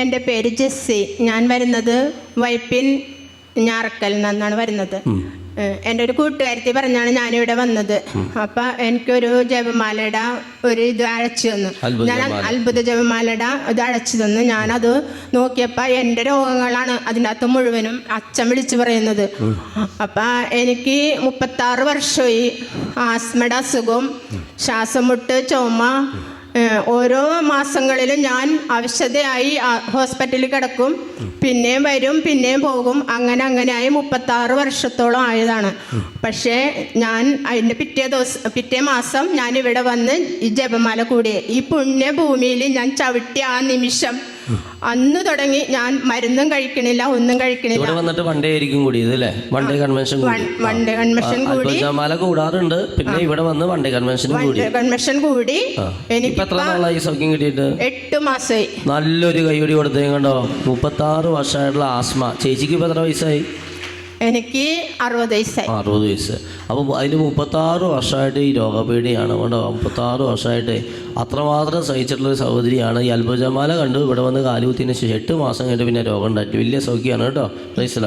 എൻ്റെ പേര് ജെസ്സി. ഞാൻ വരുന്നത് വൈപ്പിൻ ഞാറക്കൽ നിന്നാണ് വരുന്നത്. എൻ്റെ ഒരു കൂട്ടുകാരത്തി പറഞ്ഞാണ് ഞാനിവിടെ വന്നത്. അപ്പം എനിക്കൊരു ജപമാലയുടെ ഒരു ഇത് അയച്ചു തന്നു. ഞാൻ അത്ഭുത ജപമാലയുടെ ഇത് അയച്ചു തന്നു. ഞാനത് നോക്കിയപ്പോൾ എൻ്റെ രോഗങ്ങളാണ് അതിനകത്ത് മുഴുവനും അച്ഛൻ വിളിച്ചു പറയുന്നത്. അപ്പം എനിക്ക് 36 വർഷമായി ആസ്മയുടെ അസുഖം, ശ്വാസം മുട്ട്, ചുമ. ഓരോ മാസങ്ങളിലും ഞാൻ അവശതയായി ഹോസ്പിറ്റലിൽ കിടക്കും. പിന്നെയും വരും, പിന്നെയും പോകും. അങ്ങനെയായി 36 വർഷത്തോളം ആയതാണ്. പക്ഷേ ഞാൻ അതിൻ്റെ പിറ്റേ മാസം ഞാൻ ഇവിടെ വന്ന് ഈ ജപമാല കൂടിയേ ഈ പുണ്യഭൂമിയിൽ ഞാൻ ചവിട്ടിയ ആ നിമിഷം അന്ന് തുടങ്ങി ഞാൻ മരുന്നും കഴിക്കണില്ല, ഒന്നും കഴിക്കണില്ല. ഇവിടെ വന്നിട്ട് വൺഡേ ആയിരിക്കും കൂടിയത് അല്ലേ? വൺഡേ കൺവെൻഷൻ കൂടി ജപമാല കൂടാറുണ്ട്. പിന്നെ ഇവിടെ വന്ന് വൺഡേ കൺവെൻഷൻ കൂടി. എനിക്ക് എത്ര നാളായി സൗഖ്യം കിട്ടിയിട്ട്? 8 മാസമായി. നല്ലൊരു കൈയ്യടി കൊടുത്തേ കണ്ടോ. 36 വർഷമായിട്ടുള്ള ആസ്മ. ചേച്ചിക്ക് ഇപ്പം എത്ര വയസ്സായി? എനിക്ക് 60 വയസ്സായി. 60 വയസ്സ്. അപ്പോൾ അതിൽ 36 വർഷമായിട്ട് ഈ രോഗപീഠയാണ് കേട്ടോ. 36 വർഷമായിട്ട് അത്രമാത്രം സഹിച്ചിട്ടുള്ളൊരു സഹോദരിയാണ്. ഈ അത്ഭുതമാല കണ്ടു ഇവിടെ വന്ന് കാലുകുത്തിന് ശേഷം 8 മാസം കഴിഞ്ഞിട്ട് പിന്നെ രോഗം ഉണ്ടായിട്ട് വലിയ സൗഖ്യമാണ് കേട്ടോ. Praise the Lord.